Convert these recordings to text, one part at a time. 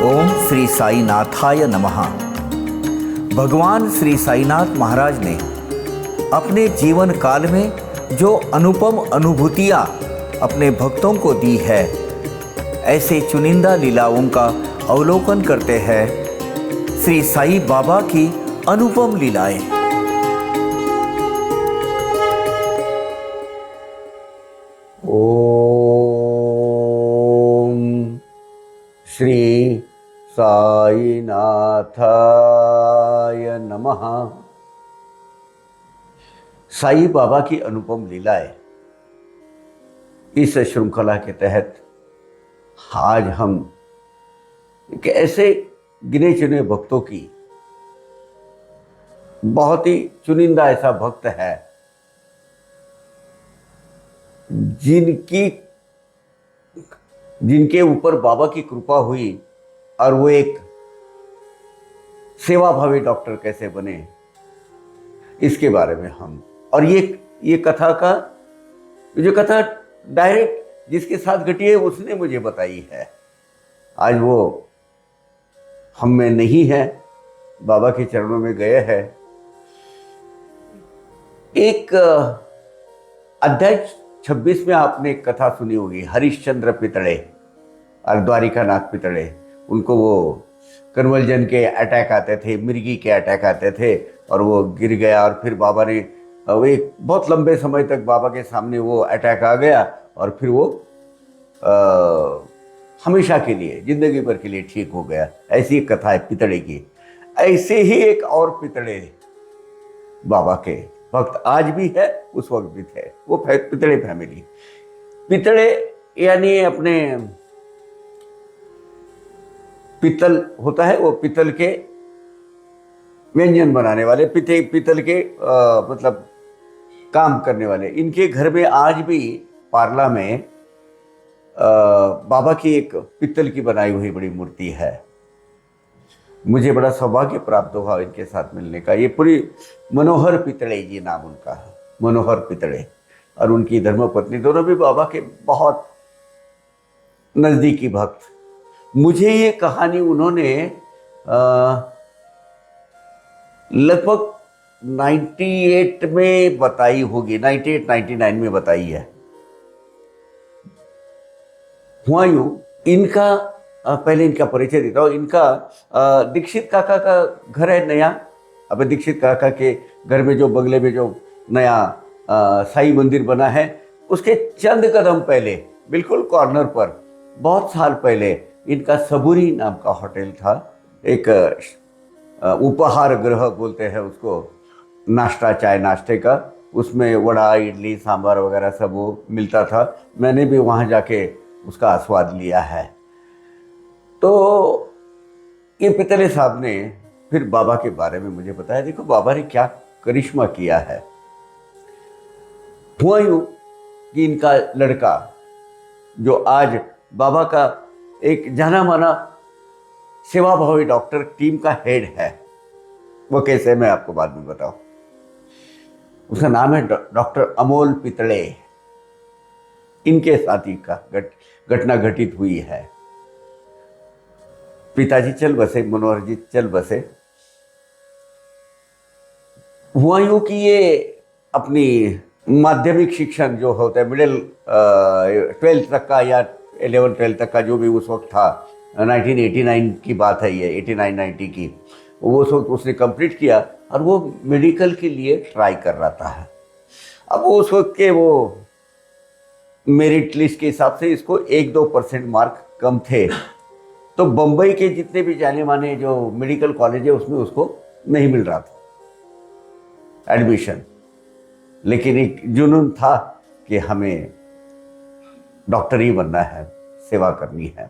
ओम श्री साईनाथाय नमः। भगवान श्री साईनाथ महाराज ने अपने जीवन काल में जो अनुपम अनुभूतियाँ अपने भक्तों को दी है, ऐसे चुनिंदा लीलाओं का अवलोकन करते हैं श्री साईं बाबा की अनुपम लीलाएं। ओम श्री साईनाथाय नमः। साईं बाबा की अनुपम लीलाएं, इस श्रृंखला के तहत आज हम एक ऐसे गिने चुने भक्तों की, बहुत ही चुनिंदा ऐसा भक्त है जिनके ऊपर बाबा की कृपा हुई और वो एक सेवाभावी डॉक्टर कैसे बने, इसके बारे में हम, और ये कथा का जो कथा डायरेक्ट जिसके साथ घटी है उसने मुझे बताई है। आज वो हम में नहीं है, बाबा के चरणों में गए हैं। एक अध्याय 26 में आपने एक कथा सुनी होगी, हरिश्चंद्र पितड़े और द्वारिकानाथ पितड़े। उनको वो कन्वर्जन के अटैक आते थे, मिर्गी के अटैक आते थे और वो गिर गया, और फिर बाबा ने वो एक बहुत लंबे समय तक बाबा के सामने वो अटैक आ गया और फिर वो हमेशा के लिए, जिंदगी भर के लिए ठीक हो गया। ऐसी एक कथा है पितड़े की। ऐसे ही एक और पितड़े बाबा के भक्त आज भी है, उस वक्त भी थे। वो पितड़े फैमिली, पितड़े यानी अपने पितल होता है, वो पितल के व्यंजन बनाने वाले, पितल के मतलब काम करने वाले। इनके घर में आज भी पार्ला में बाबा की एक पित्तल की बनाई हुई बड़ी मूर्ति है। मुझे बड़ा सौभाग्य प्राप्त हुआ इनके साथ मिलने का। ये पूरी मनोहर पितड़े जी नाम उनका है, मनोहर पितड़े, और उनकी धर्मपत्नी, दोनों भी बाबा के बहुत नज़दीकी भक्त। मुझे ये कहानी उन्होंने लगभग 98 में बताई होगी, 98-99 में बताई है। हुआ यूं, इनका पहले इनका परिचय देता हूँ। इनका दीक्षित काका का घर है नया। अब दीक्षित काका के घर में जो बंगले में जो नया साईं मंदिर बना है, उसके चंद कदम पहले, बिल्कुल कॉर्नर पर, बहुत साल पहले इनका सबूरी नाम का होटल था। एक उपहार गृह बोलते हैं उसको, नाश्ता चाय नाश्ते का, उसमें वड़ा इडली सांभर वगैरह सब वो मिलता था। मैंने भी वहाँ जाके उसका आस्वाद लिया है। तो ये पितले साहब ने फिर बाबा के बारे में मुझे बताया, देखो बाबा ने क्या करिश्मा किया है। हुआ यूं कि इनका लड़का जो आज बाबा का एक जाना माना सेवाभावी डॉक्टर टीम का हेड है, वो कैसे मैं आपको बाद में बताऊं। उसका नाम है डॉक्टर अमोल पितड़े। इनके साथी का घटना घटित हुई है। पिताजी चल बसे, मनोहर जी चल बसे। हुआ यूं कि ये अपनी माध्यमिक शिक्षण जो होता है, मिडिल 12th तक का या 11-12 तक का जो भी उस वक्त था, 1989 की बात है ये, 89-90 की, वो उस वक्त उसने कंप्लीट किया और वो मेडिकल के लिए ट्राई कर रहा था। अब उस वक्त के वो मेरिट लिस्ट के हिसाब से इसको 1-2% मार्क कम थे, तो बम्बई के जितने भी जाने माने जो मेडिकल कॉलेज है उसमें उसको नहीं मिल रहा था एडमिशन। लेकिन एक जुनून था कि हमें डॉक्टर ही बनना है, सेवा करनी है।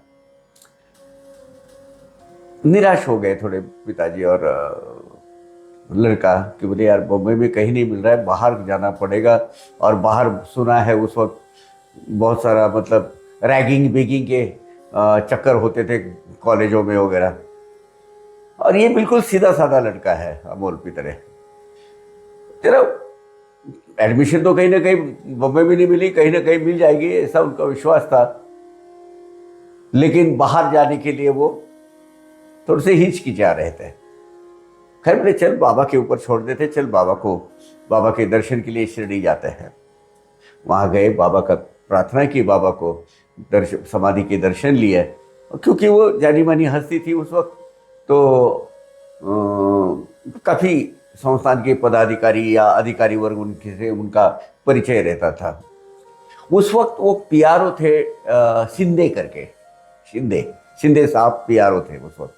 निराश हो गए थोड़े पिताजी और लड़का कि बोले यार बम्बई में कहीं नहीं मिल रहा है, बाहर जाना पड़ेगा। और बाहर सुना है उस वक्त बहुत सारा मतलब रैगिंग बिगिंग के चक्कर होते थे कॉलेजों में वगैरह। और ये बिल्कुल सीधा साधा लड़का है अमोल पितड़े। तेरा एडमिशन तो कहीं ना कहीं बम्बई में नहीं मिली, कहीं ना कहीं मिल जाएगी, ऐसा उनका विश्वास था। लेकिन बाहर जाने के लिए वो थोड़े से हिचकिचा रहे थे। खैर बोले चल बाबा के ऊपर छोड़ देते, चल बाबा के दर्शन के लिए शिरडी जाते हैं। वहाँ गए, बाबा का प्रार्थना की, बाबा को दर्शन, समाधि के दर्शन लिए। क्योंकि वो जानी मानी हस्ती थी उस वक्त, तो काफ़ी संस्थान के पदाधिकारी या अधिकारी वर्ग उनके से उनका परिचय रहता था। उस वक्त वो पीआरओ थे, शिंदे करके, शिंदे साहब पीआरओ थे उस वक्त।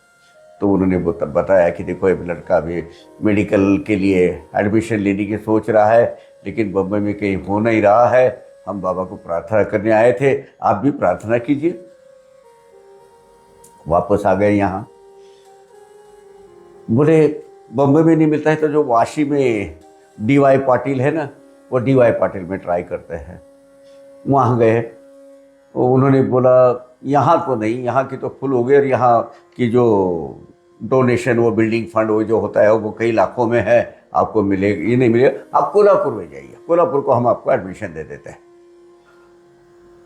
तो उन्होंने बताया कि देखो ये लड़का अभी मेडिकल के लिए एडमिशन लेने की सोच रहा है, लेकिन बम्बई में कहीं हो नहीं रहा है, हम बाबा को प्रार्थना करने आए थे, आप भी प्रार्थना कीजिए। वापस आ गए यहाँ। बोले बम्बई में नहीं मिलता है तो जो वाशी में DY पाटिल है ना, वो DY पाटिल में ट्राई करते हैं। वहाँ गए, तो उन्होंने बोला यहाँ तो नहीं, यहाँ की तो फुल हो गई, और यहाँ की जो डोनेशन, वो बिल्डिंग फंड वो जो होता है वो कई लाखों में है, आपको मिलेगा, ये नहीं मिलेगा, आप कोल्हापुर में जाइए, कोल्हापुर को हम आपको एडमिशन दे देते हैं।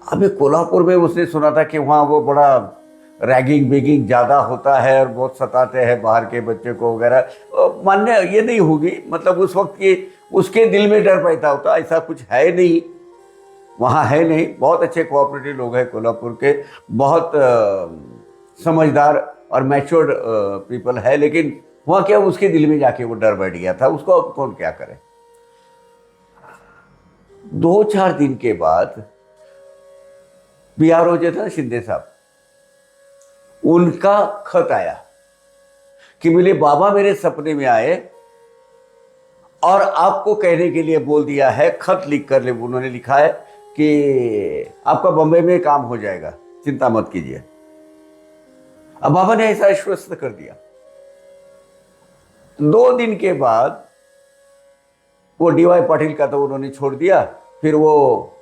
अभी कोल्हापुर में उसने सुना था कि वहाँ वो बड़ा रैगिंग बेगिंग ज़्यादा होता है और बहुत सताते हैं बाहर के बच्चे को वगैरह। मान्य ये नहीं होगी, मतलब उस वक्त ये उसके दिल में डर पैदा होता, ऐसा कुछ है नहीं, वहाँ है नहीं। बहुत अच्छे कोऑपरेटिव लोग हैं कोल्हापुर के, बहुत समझदार और मैच्योर्ड पीपल है, लेकिन वहाँ क्या उसके दिल में जाके वो डर बैठ गया था, उसको अब कौन क्या करे। 2-4 दिन के बाद पीआरओ जो था शिंदे साहब, उनका खत आया कि बोले बाबा मेरे सपने में आए और आपको कहने के लिए बोल दिया है, खत लिख कर ले, उन्होंने लिखा है कि आपका बम्बई में काम हो जाएगा, चिंता मत कीजिए। अब बाबा ने ऐसा आश्वस्त कर दिया। 2 दिन के बाद वो DY पाटिल का तो उन्होंने छोड़ दिया, फिर वो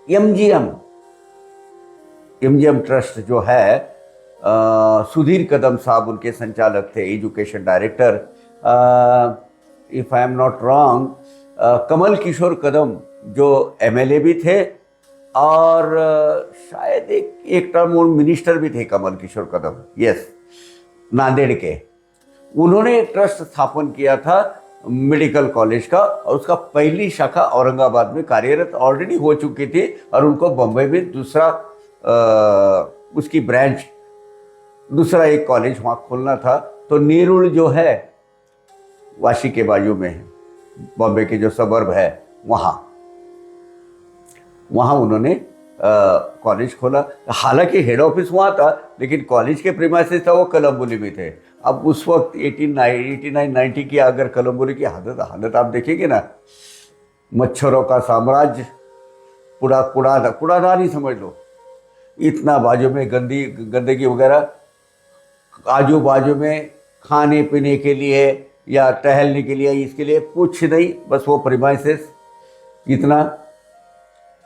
MGM ट्रस्ट जो है, सुधीर कदम साहब उनके संचालक थे, education director. If I am not wrong, Kamal Kishore Kadam जो MLA भी थे, और शायद एक टर्म मिनिस्टर भी थे कमल किशोर कदम, यस, नांदेड़ के। उन्होंने एक ट्रस्ट स्थापन किया था मेडिकल कॉलेज का, और उसका पहली शाखा औरंगाबाद में कार्यरत ऑलरेडी हो चुकी थी, और उनको बम्बई में दूसरा उसकी ब्रांच, दूसरा एक कॉलेज वहाँ खोलना था। तो नेरुल जो है वाशी के बाजू में है, बॉम्बे के जो सबर्ब है, वहाँ उन्होंने कॉलेज खोला। हालांकि हेड ऑफिस वहाँ था, लेकिन कॉलेज के प्रीमाइसेस था वो कलम्बोली में थे। अब उस वक्त 89-90 की अगर कलम्बोली की हालत आप देखेंगे ना, मच्छरों का साम्राज्य, कूड़ादानी समझ लो, इतना बाजू में गंदगी वगैरह, आजू बाजू में खाने पीने के लिए या टहलने के लिए, इसके लिए कुछ नहीं, बस वो प्रीमाइसेस इतना।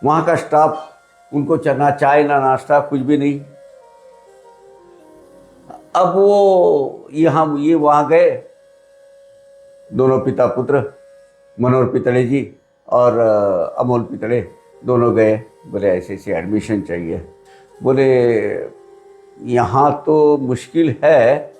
वहाँ का स्टाफ, उनको ना चाय ना नाश्ता, कुछ भी नहीं। अब वो ये वहाँ गए, दोनों पिता पुत्र, मनोहर पितड़े जी और अमोल पितड़े, दोनों गए। बोले ऐसे ऐसे एडमिशन चाहिए। बोले यहाँ तो मुश्किल है,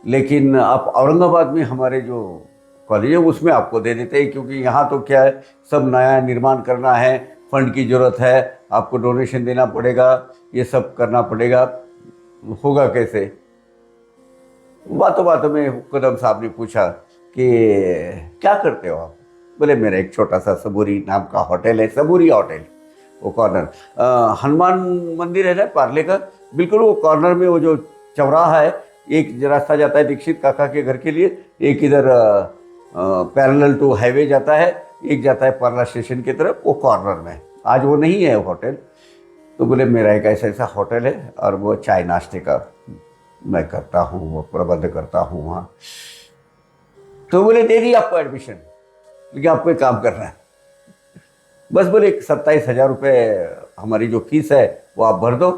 लेकिन आप औरंगाबाद में हमारे जो कॉलेज है उसमें आपको दे देते हैं, क्योंकि यहाँ तो क्या है, सब नया निर्माण करना है, फंड की ज़रूरत है, आपको डोनेशन देना पड़ेगा, ये सब करना पड़ेगा, होगा कैसे। बातों में कदम साहब ने पूछा कि क्या करते हो आप। बोले मेरा एक छोटा सा सबूरी नाम का होटल है, सबूरी होटल, वो कॉर्नर हनुमान मंदिर है ना पार्ले का, बिल्कुल वो कॉर्नर में वो जो चौराहा है, एक रास्ता जाता है दीक्षित काका के घर के लिए, एक इधर पैरेलल टू हाईवे जाता है, एक जाता है पार्ला स्टेशन की तरफ, वो कॉर्नर में। आज वो नहीं है होटल। तो बोले मेरा एक ऐसा होटल है, और वो चाय नाश्ते का मैं करता हूँ, वो प्रबंध करता हूँ वहाँ। तो बोले दे दी आपको एडमिशन, लेकिन आपको एक काम करना है, बस बोले 27,000 रुपये हमारी जो फीस है वो आप भर दो,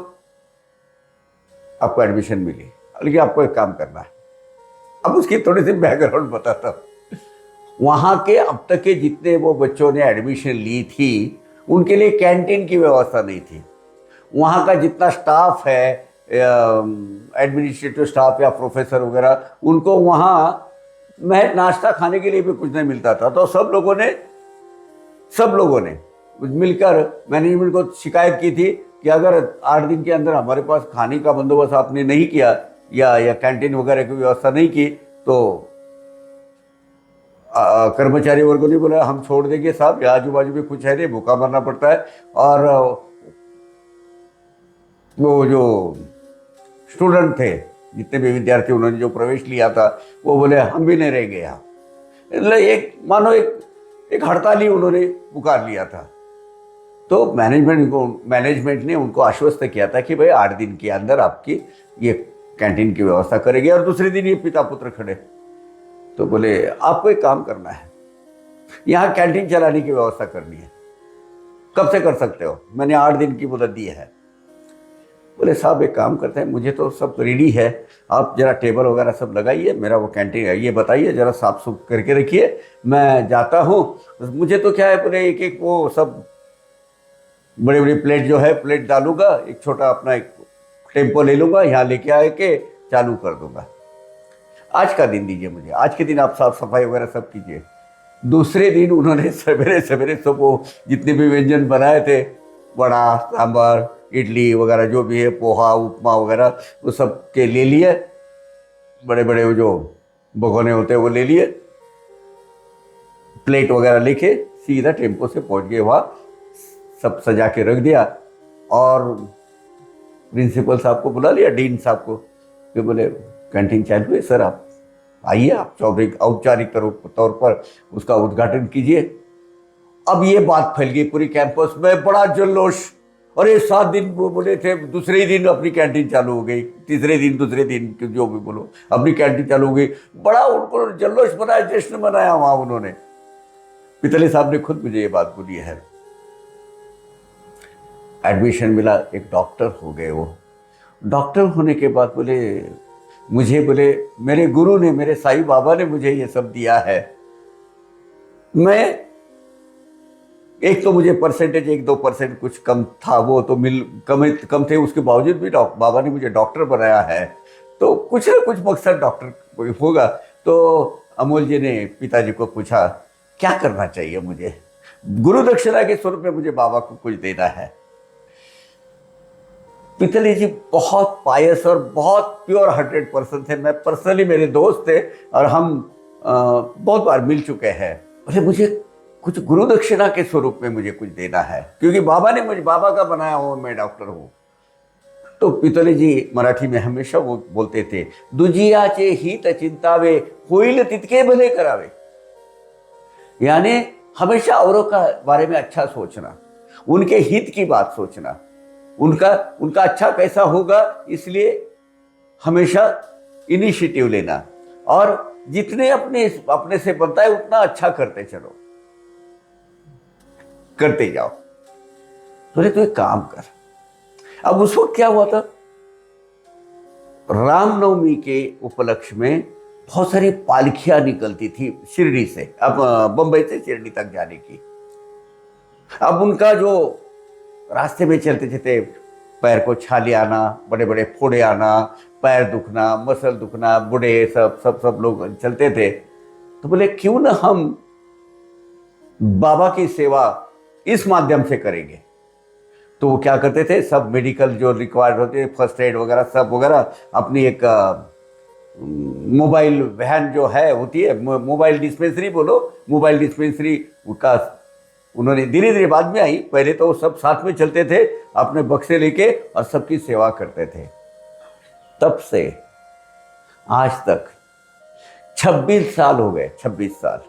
आपको एडमिशन मिली, लेकिन आपको एक काम करना है। अब उसकी थोड़ी सी बैकग्राउंड बताता हूँ। वहाँ के अब तक के जितने वो बच्चों ने एडमिशन ली थी, उनके लिए कैंटीन की व्यवस्था नहीं थी। वहाँ का जितना स्टाफ है, एडमिनिस्ट्रेटिव स्टाफ या प्रोफेसर वगैरह, उनको वहाँ महज नाश्ता खाने के लिए भी कुछ नहीं मिलता था। तो सब लोगों ने मिलकर मैनेजमेंट को शिकायत की थी कि अगर 8 दिन के अंदर हमारे पास खाने का बंदोबस्त आपने नहीं किया या कैंटीन वगैरह की व्यवस्था नहीं की तो कर्मचारी वर्गों ने बोला हम छोड़ देंगे साहब, या आजू बाजू में कुछ है नहीं, भूखा मरना पड़ता है। और वो जो स्टूडेंट थे, जितने भी विद्यार्थी उन्होंने जो प्रवेश लिया था, वो बोले हम भी नहीं रहेंगे यहाँ। मानो एक हड़ताल ही उन्होंने पुकार लिया था। तो मैनेजमेंट ने उनको आश्वस्त किया था कि भाई 8 दिन के अंदर आपकी ये कैंटीन की व्यवस्था करेंगे। और दूसरे दिन ये पिता पुत्र खड़े, तो बोले आपको एक काम करना है, यहाँ कैंटीन चलाने की व्यवस्था करनी है, कब से कर सकते हो? मैंने 8 दिन की मुदत दी है। बोले साहब एक काम करते हैं, मुझे तो सब रेडी है, आप जरा टेबल वगैरह सब लगाइए, मेरा वो कैंटीन है ये बताइए, जरा साफ सुफ करके रखिए, मैं जाता हूँ। मुझे तो क्या है, बोले एक वो सब बड़ी बड़ी प्लेट जो है प्लेट डालूंगा, एक छोटा अपना एक टेम्पो ले लूँगा, यहाँ लेके आए के चालू कर दूंगा। आज का दिन दीजिए मुझे, आज के दिन आप साफ सफाई वगैरह सब कीजिए। दूसरे दिन उन्होंने सवेरे सवेरे सब वो जितने भी व्यंजन बनाए थे, वड़ा सांभर इडली वगैरह जो भी है, पोहा उपमा वगैरह, वो सब के ले लिए, बड़े बड़े वो जो भगोने होते हैं वो ले लिए, प्लेट वगैरह लेके सीधा टेम्पो से पहुंच गए वहाँ, सब सजा के रख दिया। और प्रिंसिपल साहब को बुला लिया, डीन साहब को, कि बोले कैंटीन चालू है सर, आप आइए, आप औपचारिक तौर पर उसका उद्घाटन कीजिए। अब ये बात फैल गई पूरी कैंपस में, बड़ा जल्लोश। और ये 7 दिन वो बोले थे, दूसरे ही दिन अपनी कैंटीन चालू हो गई, दूसरे दिन जो भी बोलो अपनी कैंटीन चालू हो गई। बड़ा उनको जल्लोश मनाया, जश्न मनाया वहाँ उन्होंने। पितले साहब ने खुद मुझे ये बात बोली है। एडमिशन मिला, एक डॉक्टर हो गए वो। डॉक्टर होने के बाद बोले मेरे गुरु ने, मेरे साईं बाबा ने मुझे ये सब दिया है। मैं एक तो मुझे परसेंटेज 1-2% कुछ कम था, वो तो कम थे, उसके बावजूद भी बाबा ने मुझे डॉक्टर बनाया है, तो कुछ ना कुछ मकसद डॉक्टर होगा। तो अमोल जी ने पिताजी को पूछा क्या करना चाहिए मुझे, गुरु दक्षिणा के स्वरूप में मुझे बाबा को कुछ देना है। पितली जी बहुत पायस और बहुत प्योर 100% थे। मैं पर्सनली, मेरे दोस्त थे और हम बहुत बार मिल चुके हैं। बोले मुझे कुछ गुरु दक्षिणा के स्वरूप में मुझे कुछ देना है, क्योंकि बाबा ने मुझे, बाबा का बनाया हूँ, मैं डॉक्टर हूँ। तो पितले जी मराठी में हमेशा वो बोलते थे, दुजियाचे हित चिंतावे होईल तितके भले करावे। यानी हमेशा औरों का बारे में अच्छा सोचना, उनके हित की बात सोचना, उनका अच्छा कैसा होगा, इसलिए हमेशा इनिशिएटिव लेना, और जितने अपने से बनता है उतना अच्छा करते चलो, करते जाओ। बोले तो एक काम कर। अब उस वक्त क्या हुआ था, रामनवमी के उपलक्ष्य में बहुत सारी पालकियां निकलती थी शिरडी से, अब बंबई से शिरडी तक जाने की। अब उनका जो रास्ते में चलते चलते पैर को छाले आना, बड़े बड़े फोड़े आना, पैर दुखना, मसल दुखना, बूढ़े सब लोग चलते थे। तो बोले क्यों ना हम बाबा की सेवा इस माध्यम से करेंगे। तो वो क्या करते थे, सब मेडिकल जो रिक्वायर्ड होते, फर्स्ट एड वगैरह सब वगैरह, अपनी एक मोबाइल वैन जो है होती है, मोबाइल डिस्पेंसरी बोलो, मोबाइल डिस्पेंसरी का उन्होंने धीरे धीरे बाद में आई, पहले तो वो सब साथ में चलते थे अपने बक्से लेके और सबकी सेवा करते थे। तब से आज तक 26 साल हो गए, 26 साल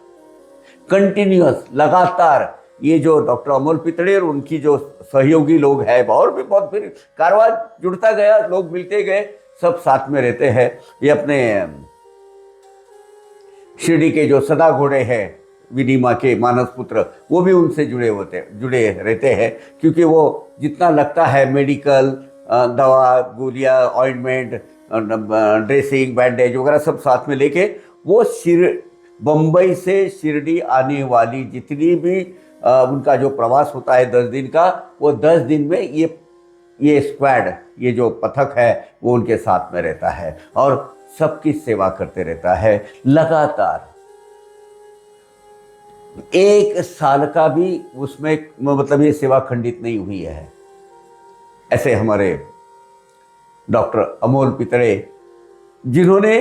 कंटिन्यूअस, लगातार। ये जो डॉक्टर अमोल पितड़े और उनकी जो सहयोगी लोग हैं, और भी बहुत, फिर कारवां जुड़ता गया, लोग मिलते गए, सब साथ में रहते हैं। ये अपने शिरडी के जो सदा घोड़े हैं, विनिमा के मानस पुत्र, वो भी उनसे जुड़े रहते हैं, क्योंकि वो जितना लगता है मेडिकल, दवा, गोलियां, ऑइंटमेंट, ड्रेसिंग, बैंडेज वगैरह सब साथ में लेके वो बम्बई से शिरडी आने वाली जितनी भी उनका जो प्रवास होता है 10 दिन का, वो 10 दिन में ये ये स्क्वाड, ये जो पथक है वो उनके साथ में रहता है और सबकी सेवा करते रहता है लगातार। 1 साल का भी उसमें मतलब ये सेवा खंडित नहीं हुई है। ऐसे हमारे डॉक्टर अमोल पितड़े, जिन्होंने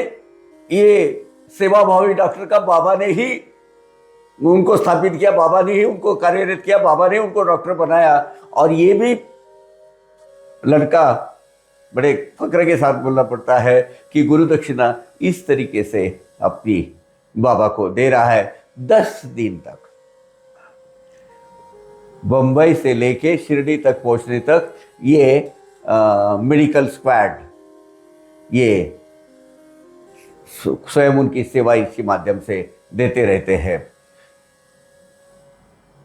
ये सेवा भावी डॉक्टर का बाबा ने ही उनको स्थापित किया, बाबा ने ही उनको कार्यरत किया, बाबा ने उनको डॉक्टर बनाया। और ये भी लड़का बड़े फक्र के साथ बोलना पड़ता है कि गुरु दक्षिणा इस तरीके से अपनी बाबा को दे रहा है। 10 दिन तक बंबई से लेके शिरडी तक पहुंचने तक ये मेडिकल स्क्वाड ये स्वयं उनकी सेवा इसी माध्यम से देते रहते हैं।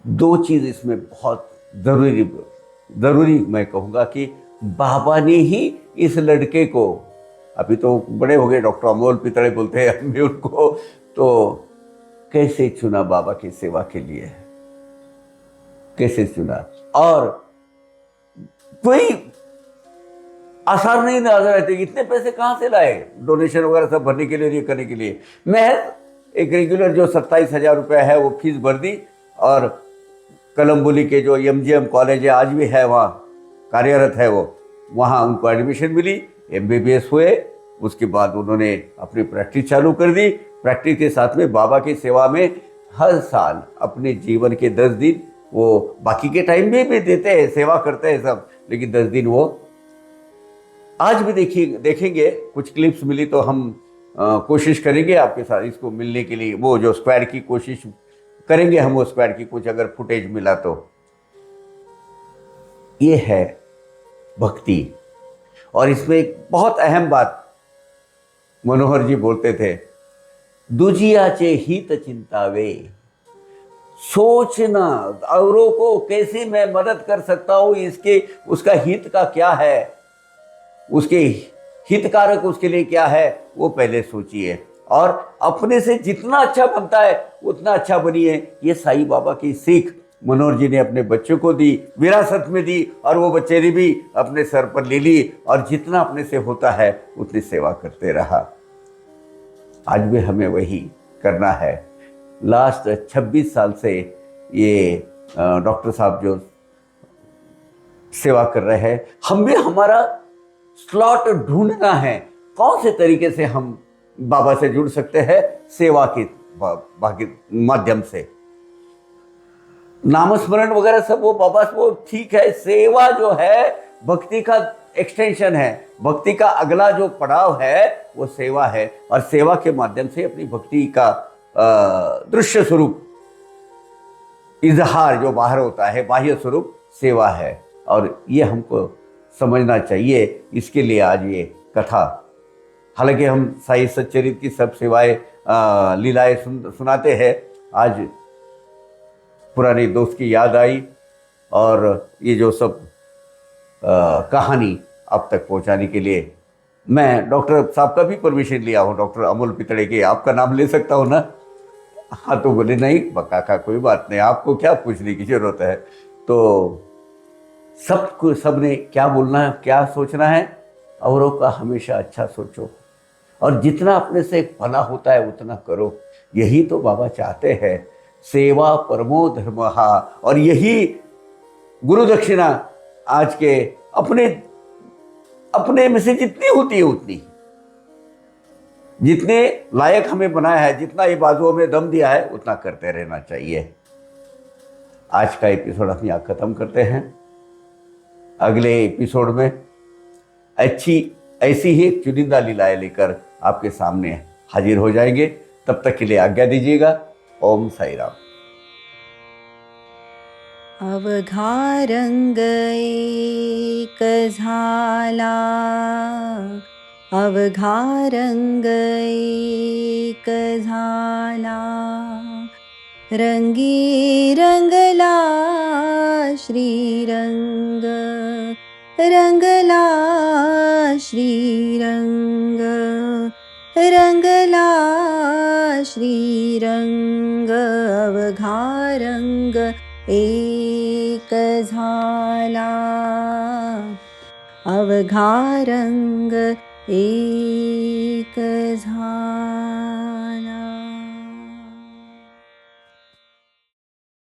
2 चीज इसमें बहुत जरूरी मैं कहूँगा कि बाबा ने ही इस लड़के को, अभी तो बड़े हो गए डॉक्टर अमोल पितड़े बोलते हैं हम भी उनको, तो कैसे चुना बाबा की सेवा के लिए, कैसे चुना। और कोई आसार नहीं नजर आते, इतने पैसे कहाँ से लाए डोनेशन वगैरह सब भरने के लिए, ये करने के लिए। महज एक रेगुलर जो 27,000 रुपया है वो फीस भर दी और कलम्बोली के जो MGM कॉलेज है, आज भी है वहाँ कार्यरत है वो, वहाँ उनको एडमिशन मिली, MBBS हुए। उसके बाद उन्होंने अपनी प्रैक्टिस चालू कर दी। प्रैक्टिस के साथ में बाबा की सेवा में हर साल अपने जीवन के 10 दिन, वो बाकी के टाइम में भी देते हैं, सेवा करते हैं सब, लेकिन 10 दिन वो आज भी देखेंगे। कुछ क्लिप्स मिली तो हम कोशिश करेंगे आपके साथ इसको मिलने के लिए, वो जो स्क्वाड की कोशिश करेंगे हम, वो स्क्वाड की कुछ अगर फुटेज मिला तो। ये है भक्ति। और इसमें एक बहुत अहम बात मनोहर जी बोलते थे, दुजियाचे हित चिंतावे, सोचना औरों को कैसे मैं मदद कर सकता हूं, इसके उसका हित का क्या है, उसके हितकारक उसके लिए क्या है, वो पहले सोचिए। और अपने से जितना अच्छा बनता है उतना अच्छा बनिए। ये साईं बाबा की सीख मनोहर जी ने अपने बच्चों को दी, विरासत में दी, और वो बच्चे ने भी अपने सर पर ले ली और जितना अपने से होता है उतनी सेवा करते रहा। आज भी हमें वही करना है। लास्ट 26 साल से ये डॉक्टर साहब जो सेवा कर रहे हैं, हम भी हमारा स्लॉट ढूंढना है, कौन से तरीके से हम बाबा से जुड़ सकते हैं सेवा के माध्यम से। नामस्मरण वगैरह सब वो बाबा वो ठीक है, सेवा जो है भक्ति का एक्सटेंशन है, भक्ति का अगला जो पड़ाव है वो सेवा है। और सेवा के माध्यम से अपनी भक्ति का दृश्य स्वरूप, इजहार जो बाहर होता है, बाह्य स्वरूप सेवा है। और ये हमको समझना चाहिए। इसके लिए आज ये कथा, हालांकि हम साईं सच्चरित्र की सब सेवाएं लीलाएं सुनाते हैं, आज पुराने दोस्त की याद आई और ये जो सब कहानी आप तक पहुंचाने के लिए मैं डॉक्टर साहब का भी परमिशन लिया हूँ, डॉक्टर अमोल पितड़े के। आपका नाम ले सकता हूँ ना? हाँ, तो बोले नहीं काका कोई बात नहीं, आपको क्या पूछने की जरूरत है। तो सब ने क्या बोलना है, क्या सोचना है, औरों का हमेशा अच्छा सोचो और जितना अपने से भला होता है उतना करो। यही तो बाबा चाहते हैं, सेवा परमो धर्मः। और यही गुरु दक्षिणा आज के अपने में से जितनी होती है उतनी, जितने लायक हमें बनाया है, जितना ये बाजुओं में दम दिया है, उतना करते रहना चाहिए। आज का एपिसोड हम यहाँ खत्म करते हैं। अगले एपिसोड में ऐसी ही चुनिंदा लीलाएं लेकर आपके सामने हाजिर हो जाएंगे। तब तक के लिए आज्ञा दीजिएगा। ओम साई राम। अवघा रंग एक झाला, अवघा रंग एक झाला, रंगी रंगला श्रीरंग, रंगला श्रीरंग, रंगला श्रीरंग, अवघा रंग एक झाला। अवघा रंग एक झाला.